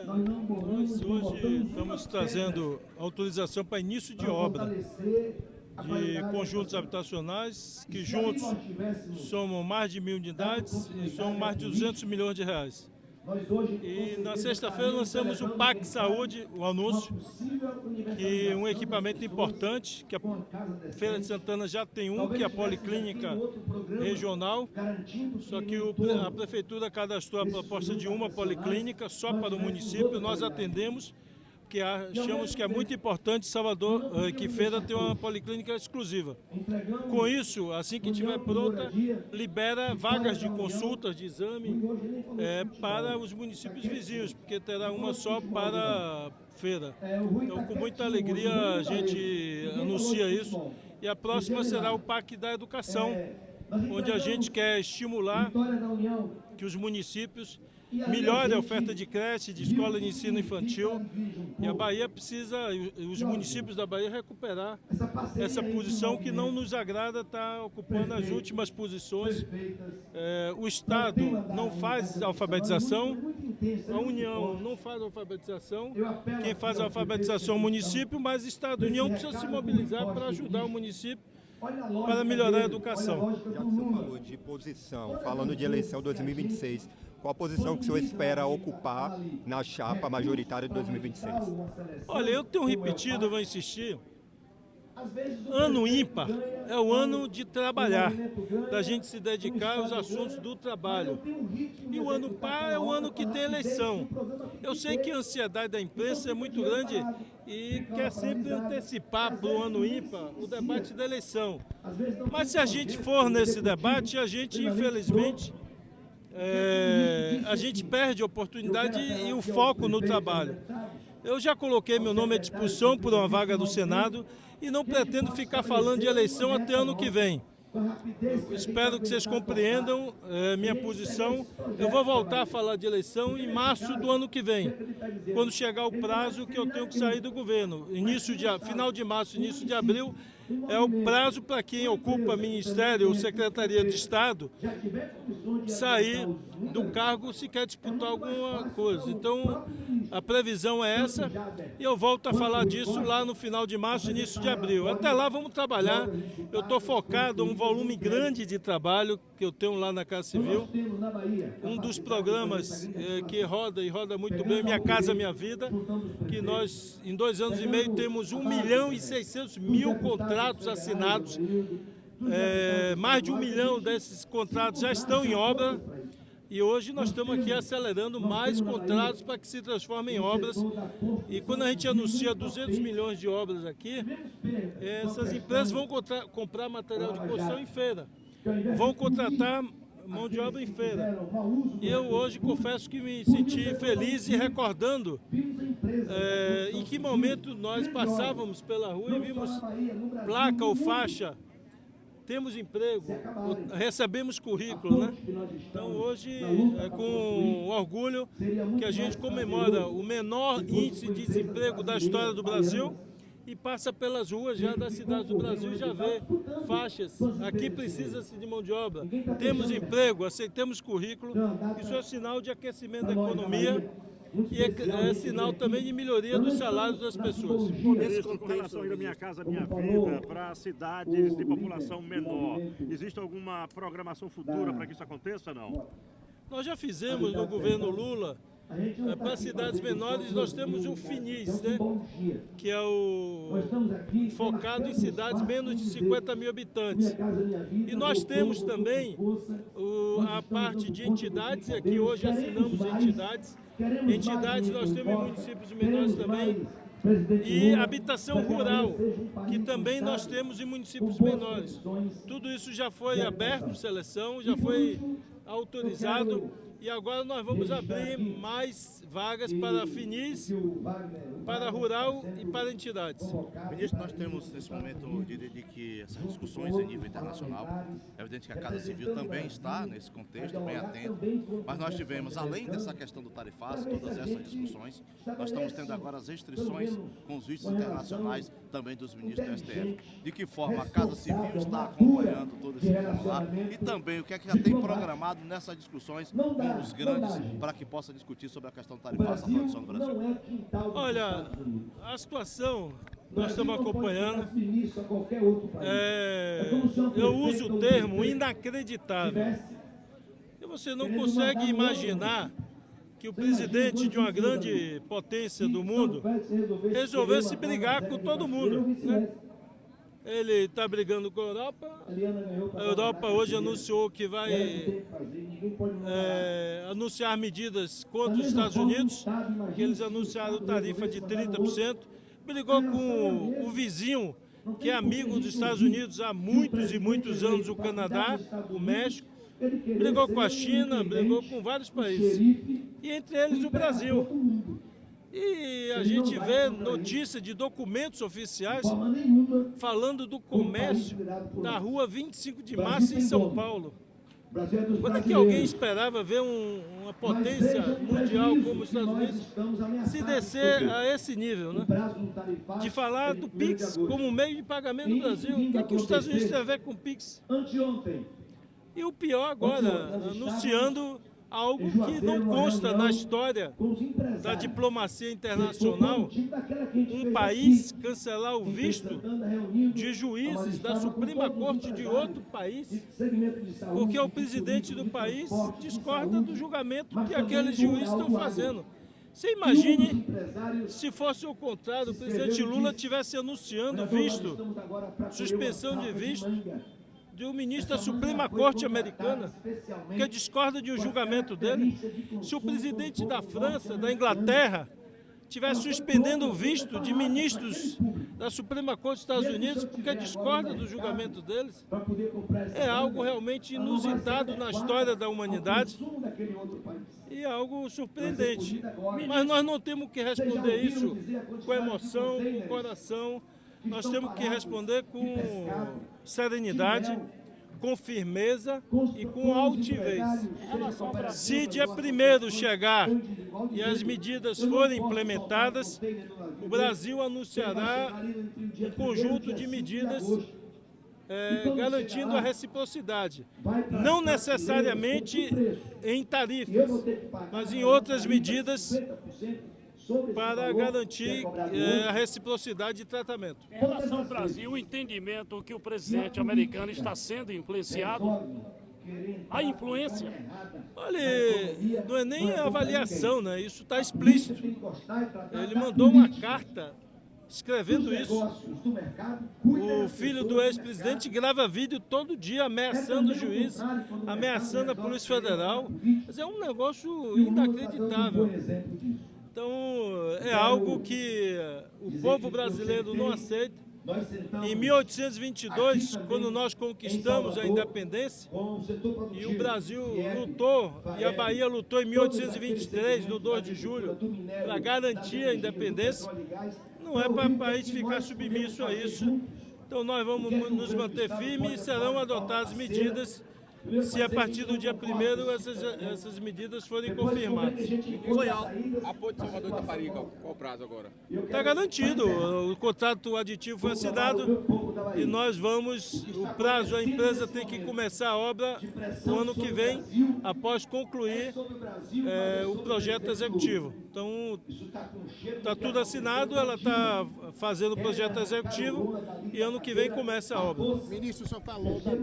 Nós hoje estamos trazendo autorização para início de obra de conjuntos habitacionais que juntos somam mais de 1.000 unidades e somam mais de 200 milhões de reais. E na sexta-feira lançamos o PAC Saúde, o anúncio, que é um equipamento importante, que a Feira de Santana já tem um, que é a Policlínica Regional, só que a Prefeitura cadastrou a proposta de uma policlínica só para o município, nós atendemos, porque achamos que é muito importante Salvador, que Feira tenha uma policlínica exclusiva. Com isso, assim que estiver pronta, libera vagas de consultas, de exame, para os municípios vizinhos, porque terá uma só para Feira. Então, com muita alegria, a gente anuncia isso. E a próxima será o PAC da Educação, onde a gente quer estimular que os municípios melhorem a oferta de creche, de escola de ensino infantil. E a Bahia precisa, os municípios da Bahia, recuperar essa posição que não nos agrada, está ocupando as últimas posições. O Estado não faz alfabetização, a União não faz alfabetização, quem faz a alfabetização é o município, mas o Estado e a União precisam se mobilizar para ajudar o município para melhorar a educação. Já que você falou de posição, falando de eleição 2026, qual a posição que o senhor espera ocupar na chapa majoritária de 2026? Olha, eu tenho repetido, eu vou insistir, ano ímpar é o ano de trabalhar, da gente se dedicar aos assuntos do trabalho. E o ano par é o ano que tem eleição. Eu sei que a ansiedade da imprensa é muito grande e quer sempre antecipar para o ano ímpar o debate da eleição. Mas se a gente for nesse debate, a gente, infelizmente, a gente perde a oportunidade e o foco no trabalho. Eu já coloquei meu nome à disposição por uma vaga do Senado e não pretendo ficar falando de eleição até ano que vem. Espero que vocês compreendam minha posição. Eu vou voltar a falar de eleição em março do ano que vem, quando chegar o prazo que eu tenho que sair do governo. Final de março, início de abril, é o prazo para quem ocupa ministério ou secretaria de Estado sair do cargo se quer disputar alguma coisa. Então, a previsão é essa e eu volto a falar disso lá no final de março, início de abril. Até lá vamos trabalhar. Eu estou focado em um volume grande de trabalho que eu tenho lá na Casa Civil. Um dos programas que roda e roda muito bem, Minha Casa Minha Vida, que nós, em 2 anos e meio, temos 1.600.000 contratos assinados. Mais de 1 milhão desses contratos já estão em obra e hoje nós estamos aqui acelerando mais contratos para que se transformem em obras. E quando a gente anuncia 200 milhões de obras aqui, essas empresas vão comprar material de construção em feira, vão contratar mão de obra em feira. E eu hoje confesso que me senti feliz e recordando em que momento nós passávamos pela rua e vimos placa ou faixa, temos emprego, recebemos currículo, né? Então hoje é com orgulho que a gente comemora o menor índice de desemprego da história do Brasil e passa pelas ruas já das cidades do Brasil e já vê faixas. Aqui precisa-se de mão de obra, temos emprego, aceitamos currículo. Isso é sinal de aquecimento da economia e é sinal também de melhoria dos salários das pessoas. Ministro, com relação à Minha Casa Minha Vida para cidades de população menor, existe alguma programação futura para que isso aconteça ou não? Nós já fizemos no governo Lula, para cidades menores nós temos o FINIS, né? Que é focado em cidades menos de 50 mil habitantes. E nós temos também a parte de entidades, e aqui hoje assinamos entidades. Entidades nós temos em municípios menores também. E habitação rural, que também nós temos em municípios menores. Tudo isso já foi aberto, seleção, já foi autorizado. E agora nós vamos abrir mais vagas para FINIS, para rural e para entidades. Ministro, nós temos nesse momento, eu diria, de que essas discussões em nível internacional, é evidente que a Casa Civil também está nesse contexto, bem atento, mas nós tivemos, além dessa questão do tarifaço, todas essas discussões, nós estamos tendo agora as restrições com os vistos internacionais também dos ministros do STF. De que forma a Casa Civil está acompanhando todo esse formulário e também o que é que já tem programado nessas discussões com os grandes para que possa discutir sobre a questão questão do tarifaço na produção do Brasil? Olha, a situação nós estamos acompanhando. Eu uso o termo inacreditável. E você não consegue imaginar que o presidente de uma grande potência do mundo resolvesse brigar com todo mundo, né? Ele está brigando com a Europa. A Europa hoje anunciou que vai anunciar medidas contra os Estados Unidos, que eles anunciaram tarifa de 30%. Brigou com o vizinho, que é amigo dos Estados Unidos há muitos e muitos anos, o Canadá, o México. Brigou com a China, brigou com vários países, e entre eles o Brasil. E a gente vê notícia de documentos oficiais falando do comércio da rua 25 de março em São Paulo. Quando é que alguém esperava ver uma potência mundial como os Estados Unidos se descer a esse nível, né? De falar do PIX como meio de pagamento do Brasil. O que é que os Estados Unidos têm a ver com o PIX? E o pior agora, anunciando algo que não consta na história da diplomacia internacional, um país cancelar o visto de juízes da Suprema Corte de outro país, porque o presidente do país discorda do julgamento que aqueles juízes estão fazendo. Você imagine se fosse o contrário, o presidente Lula estivesse anunciando visto, suspensão de visto, de um ministro da Suprema Corte americana, que discorda de um julgamento dele. Se o presidente da França, da Inglaterra, estivesse suspendendo o visto de ministros da Suprema Corte dos Estados Unidos, porque discorda do julgamento deles, é algo realmente inusitado na história da humanidade e algo surpreendente. Mas nós não temos que responder isso com emoção, com coração. Nós temos que responder com serenidade, com firmeza e com altivez. Se dia 1º chegar e as medidas forem implementadas, o Brasil anunciará um conjunto de medidas garantindo a reciprocidade. Não necessariamente em tarifas, mas em outras medidas para garantir a reciprocidade de tratamento. Em relação ao Brasil, o entendimento que o presidente americano está sendo influenciado, a influência. Olha, não é nem avaliação, né? Isso está explícito. Ele mandou uma carta escrevendo isso. O filho do ex-presidente grava vídeo todo dia ameaçando o juiz, ameaçando a Polícia Federal. Mas é um negócio inacreditável. Então, é algo que o povo brasileiro não aceita. Em 1822, quando nós conquistamos a independência, e o Brasil lutou, e a Bahia lutou em 1823, no 2 de julho, para garantir a independência, não é para o país ficar submisso a isso. Então, nós vamos nos manter firmes e serão adotadas medidas se a partir do dia 1º essas medidas forem confirmadas. A Ponte Salvador Itaparica, qual o prazo agora? Está garantido, o contrato aditivo foi assinado e nós vamos, o prazo, a empresa tem que começar a obra no ano que vem, após concluir o projeto executivo. Então, está tudo assinado, ela está fazendo o projeto executivo e ano que vem começa a obra. Ministro, o senhor falou da